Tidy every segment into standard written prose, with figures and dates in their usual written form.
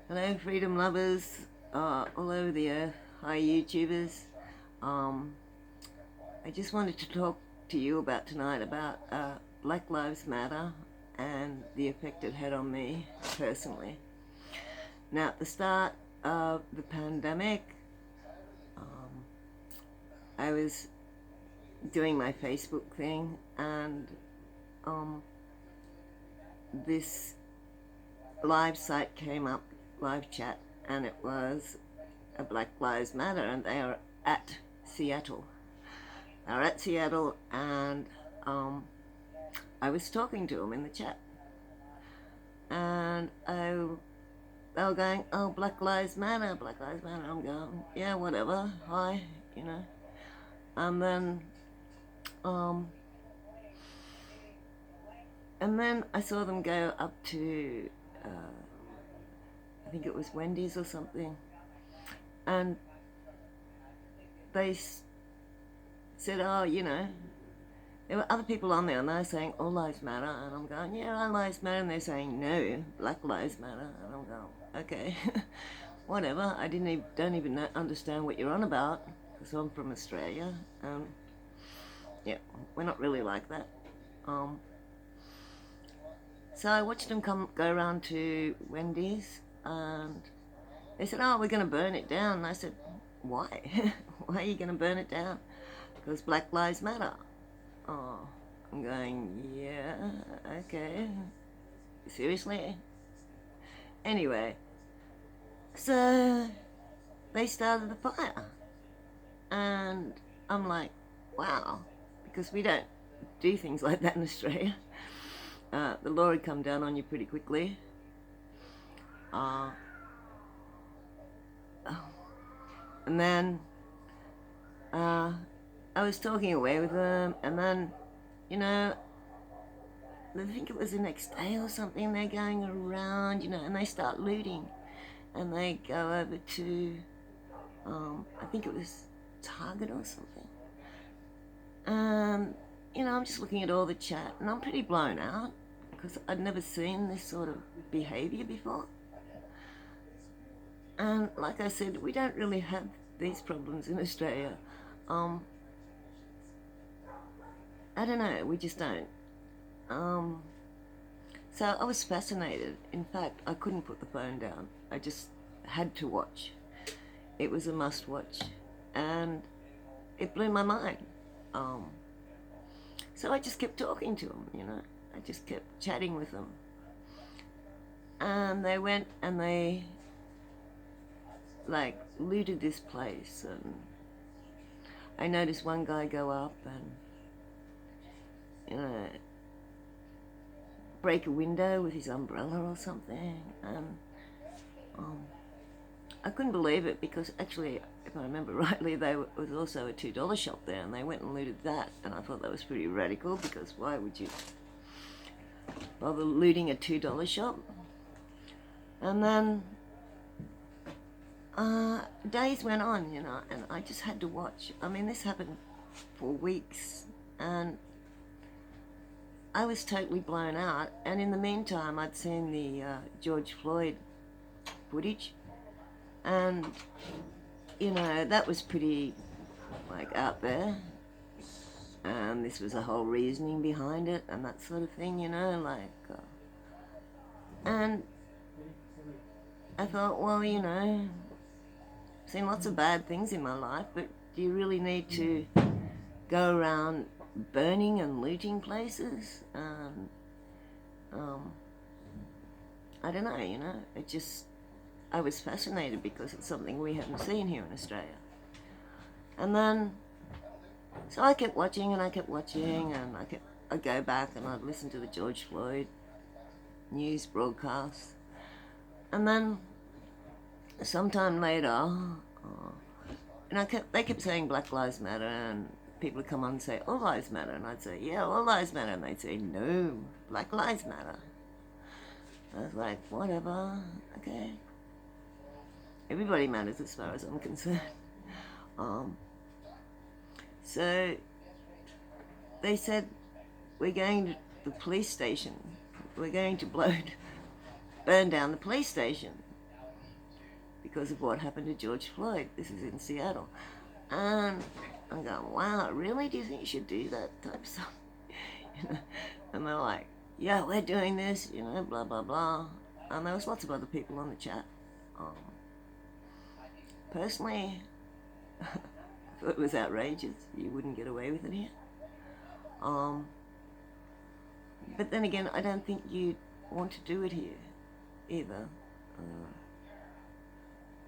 Hello, freedom lovers all over the earth. Hi, YouTubers. Um, I just wanted to talk to you about tonight about Black Lives Matter and the effect it had on me personally. Now, at the start of the pandemic, um, I was doing my Facebook thing, and um, this live site came up, live chat, and it was a Black Lives Matter, and they are at Seattle. They're at Seattle, and I was talking to them in the chat, and they were going, "Oh, Black Lives Matter, Black Lives Matter." I'm going, "Yeah, whatever. Hi, you know." And then, um, and then I saw them go up to, I think it was Wendy's or something, and they said, "Oh, you know." There were other people on there, and they were saying all lives matter, and I'm going, yeah, all lives matter, and they're saying no, Black Lives Matter, and I'm going, okay, whatever. I don't even understand what you're on about, because I'm from Australia, and yeah, we're not really like that. Um, so I watched them go around to Wendy's, and they said, oh, we're going to burn it down. And I said, why? Why are you going to burn it down? Because Black Lives Matter. Oh, I'm going, yeah, okay. Seriously? Anyway, so they started the fire. And I'm like, wow, because we don't do things like that in Australia. The law would come down on you pretty quickly. Uh, and then I was talking away with them, and then, you know, I think it was the next day or something, they're going around, you know, and they start looting. And they go over to, I think it was Target or something. You know, I'm just looking at all the chat, and I'm pretty blown out because I'd never seen this sort of behaviour before. And like I said, we don't really have these problems in Australia. I don't know, we just don't. So I was fascinated. In fact, I couldn't put the phone down. I just had to watch. It was a must watch. And it blew my mind. Um, so I just kept talking to them, you know. I just kept chatting with them. And they went and they, like, looted this place. And I noticed one guy go up and, you know, break a window with his umbrella or something. And I couldn't believe it because actually, if I remember rightly, there was also a $2 shop there, and they went and looted that. And I thought that was pretty radical because why would you bother looting a $2 shop? And then days went on, you know, and I just had to watch. I mean, this happened for weeks, and I was totally blown out. And in the meantime, I'd seen the George Floyd footage, and you know, that was pretty, like, out there. And this was a whole reasoning behind it and that sort of thing, you know, like, and I thought, well, you know, I've seen lots of bad things in my life, but do you really need to go around burning and looting places? I don't know, you know, it just, I was fascinated because it's something we haven't seen here in Australia. And then, so I kept watching and I kept watching, and I'd go back and I'd listen to the George Floyd news broadcast. And then, sometime later, and they kept saying Black Lives Matter, and people would come on and say, all lives matter. And I'd say, yeah, all lives matter. And they'd say, no, Black Lives Matter. I was like, whatever, okay. Everybody matters as far as I'm concerned. So they said, we're going to the police station. We're going to burn down the police station. because of what happened to George Floyd. This is in Seattle. And I'm going, wow, really? Do you think you should do that type of stuff? You know? And they're like, yeah, we're doing this, you know, blah, blah, blah. And there was lots of other people on the chat. Personally, I thought it was outrageous. You wouldn't get away with it here. But then again, I don't think you'd want to do it here either.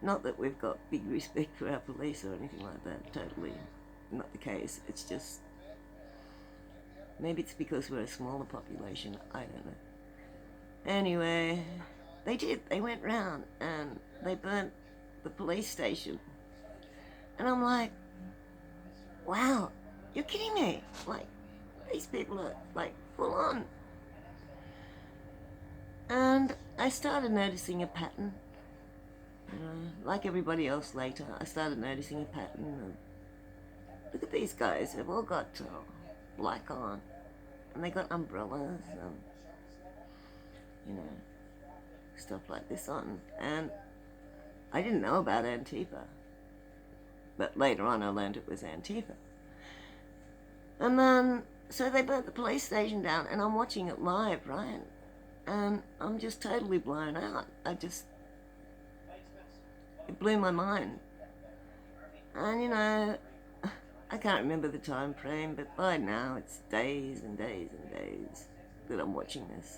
Not that we've got big respect for our police or anything like that. Totally not the case. It's just, maybe it's because we're a smaller population. I don't know. Anyway, they did. They went round and they burnt the police station. And I'm like, wow, you're kidding me. Like, these people are like full on. And I started noticing a pattern. Like everybody else later, I started noticing a pattern. Look at these guys, they've all got black on. And they got umbrellas and, you know, stuff like this on. And I didn't know about Antifa. But later on I learned it was Antifa. And then, so they burnt the police station down and I'm watching it live, right? And I'm just totally blown out. It blew my mind. And you know, I can't remember the time frame, but by now it's days and days and days that I'm watching this.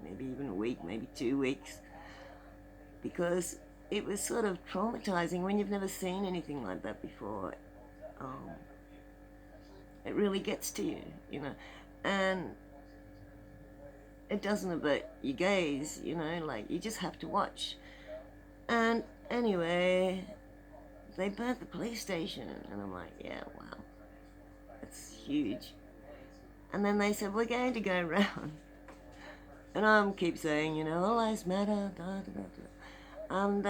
Maybe even a week, maybe 2 weeks. Because it was sort of traumatizing when you've never seen anything like that before. It really gets to you, you know. And it doesn't avert your gaze, you know, like you just have to watch. And anyway, they burnt the police station and I'm like, yeah, wow, that's huge. And then they said, we're going to go around. And I keep saying, you know, all lives matter, da, da, da, da. And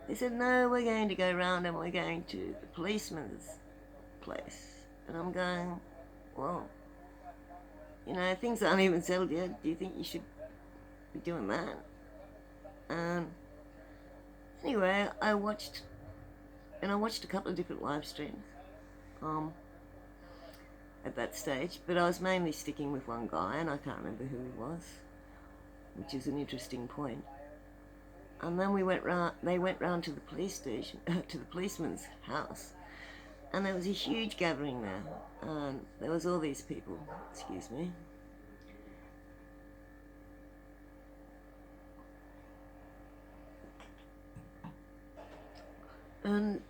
they said, no, we're going to go around and we're going to the policeman's place. And I'm going, well, you know, things aren't even settled yet. Do you think you should be doing that? Anyway, I watched a couple of different live streams at that stage, but I was mainly sticking with one guy, and I can't remember who he was, which is an interesting point. And then they went round to the police station, to the policeman's house, and there was a huge gathering there, and there was all these people, excuse me. And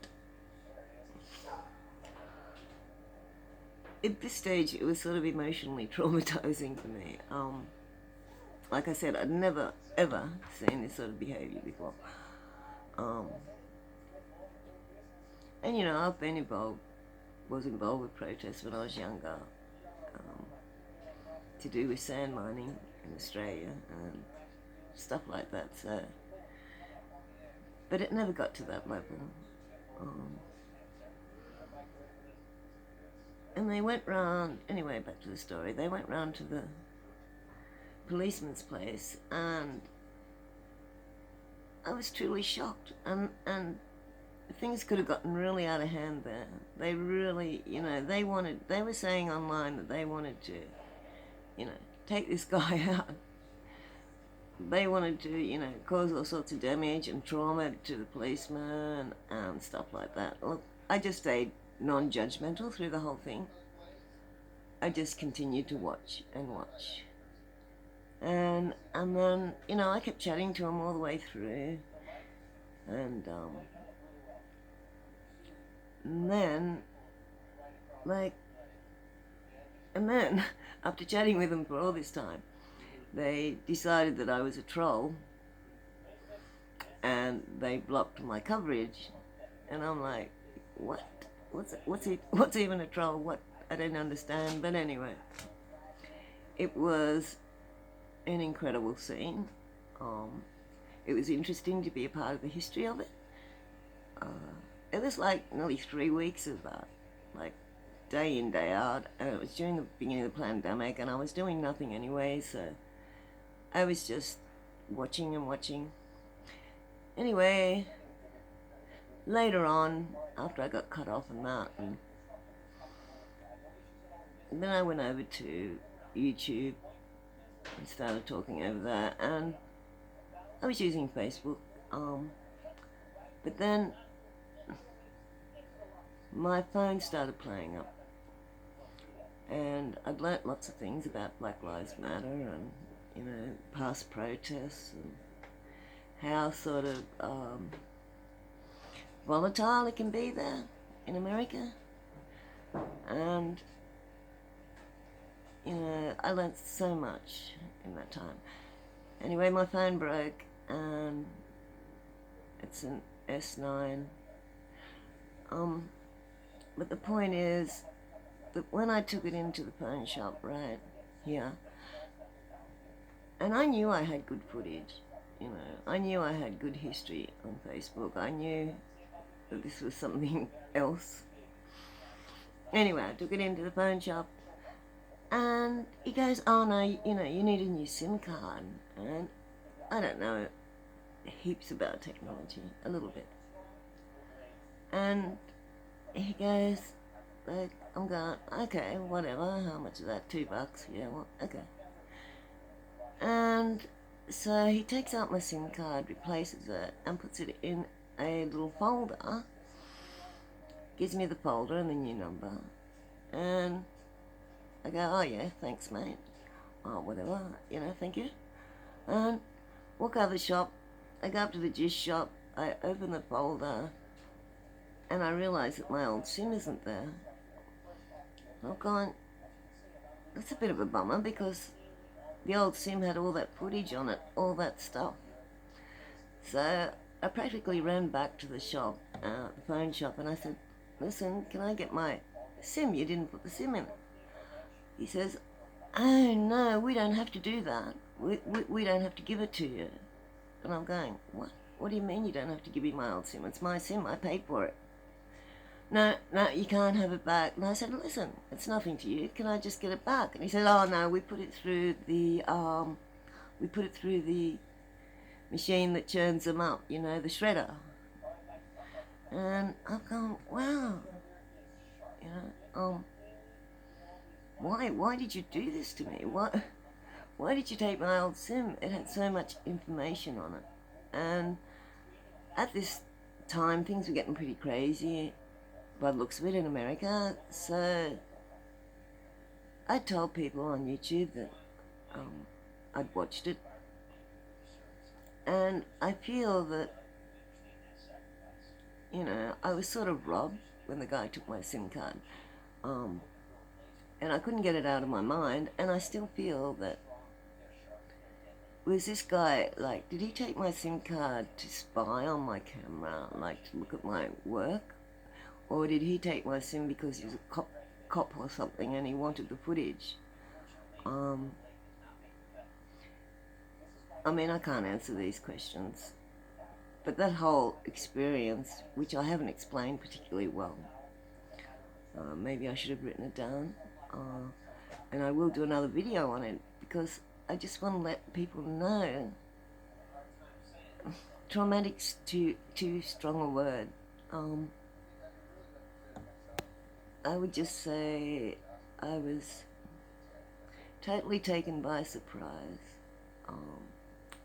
at this stage, it was sort of emotionally traumatizing for me. Like I said, I'd never, ever seen this sort of behavior before. And you know, I've been was involved with protests when I was younger, to do with sand mining in Australia and stuff like that, so. But it never got to that level. And they went round, anyway, back to the story, they went round to the policeman's place, and I was truly shocked, and things could have gotten really out of hand there. They really, you know, they were saying online that they wanted to, you know, take this guy out. They wanted to, you know, cause all sorts of damage and trauma to the policeman and stuff like that. Look, I just stayed non-judgmental through the whole thing. I just continued to watch and watch. And then, you know, I kept chatting to him all the way through. And then, after chatting with him for all this time, they decided that I was a troll, and they blocked my coverage, and I'm like, what? What's even a troll? What? I don't understand. But anyway, it was an incredible scene. It was interesting to be a part of the history of it. It was like nearly 3 weeks of that, like day in, day out, and it was during the beginning of the pandemic, and I was doing nothing anyway, so I was just watching and watching. Anyway, later on, after I got cut off and that, and then I went over to YouTube and started talking over there, and I was using Facebook, but then my phone started playing up, and I'd learnt lots of things about Black Lives Matter and, you know, past protests and how sort of volatile it can be there in America. And, you know, I learnt so much in that time. Anyway, my phone broke, and it's an S9. But the point is that when I took it into the phone shop right here, and I knew I had good footage, you know, I knew I had good history on Facebook. I knew that this was something else. Anyway, I took it into the phone shop, and he goes, oh no, you know, you need a new SIM card. And I don't know heaps about technology, a little bit. And he goes, like, I'm going, okay, whatever, how much is that? $2? Yeah, well, okay. And so he takes out my SIM card, replaces it, and puts it in a little folder, gives me the folder and the new number, and I go, oh yeah, thanks mate, oh whatever, you know, thank you, and walk out of the shop. I go up to the gist shop, I open the folder, and I realise that my old SIM isn't there. I've gone, that's a bit of a bummer, because the old SIM had all that footage on it, all that stuff. So I practically ran back to the shop, the phone shop, and I said, listen, can I get my SIM? You didn't put the SIM in it. He says, oh no, we don't have to do that. We don't have to give it to you. And I'm going, what? What do you mean you don't have to give me my old SIM? It's my SIM, I paid for it. No, you can't have it back. And I said, listen, it's nothing to you. Can I just get it back? And he said, oh no, we put it through the machine that churns them up, you know, the shredder. And I've gone, wow, you know, why did you do this to me? Why did you take my old SIM? It had so much information on it. And at this time, things were getting pretty crazy by the looks of it in America. So I told people on YouTube that I'd watched it. And I feel that, you know, I was sort of robbed when the guy took my SIM card. And I couldn't get it out of my mind, and I still feel that, was this guy, like, did he take my SIM card to spy on my camera, like to look at my work? Or did he take my SIM because he was a cop or something and he wanted the footage? I mean, I can't answer these questions. But that whole experience, which I haven't explained particularly well, maybe I should have written it down. And I will do another video on it, because I just want to let people know. Traumatic's too strong a word. I would just say I was totally taken by surprise.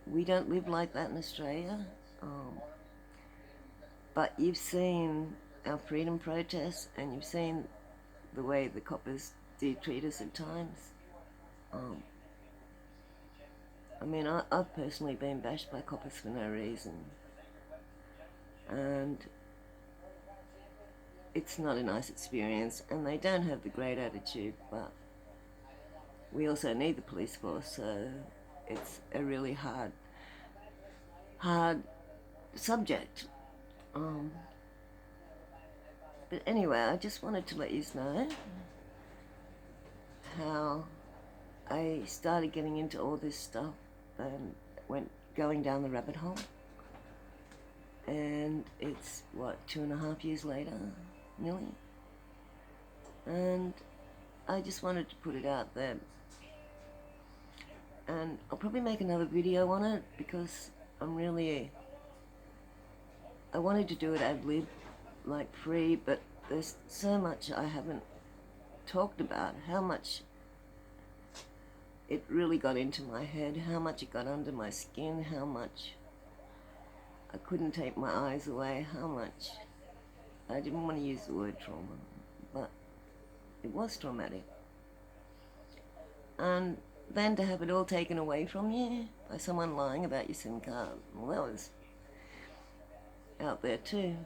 We don't live like that in Australia. But you've seen our freedom protests, and you've seen the way the coppers do treat us at times. I mean, I've personally been bashed by coppers for no reason. And it's not a nice experience, and they don't have the great attitude, but we also need the police force, so it's a really hard subject. But anyway, I just wanted to let you know how I started getting into all this stuff and went going down the rabbit hole. And it's, what, 2.5 years later, nearly? And I just wanted to put it out there. And I'll probably make another video on it, because I'm really I wanted to do it ad lib, like free, but there's so much I haven't talked about, how much it really got into my head, how much it got under my skin, how much I couldn't take my eyes away, how much I didn't want to use the word trauma, but it was traumatic. And then to have it all taken away from you by someone lying about your SIM card, well, that was out there too.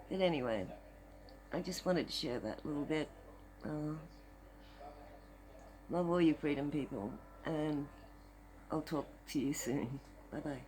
But anyway, I just wanted to share that little bit. Love all you freedom people, and I'll talk to you soon. Bye-bye.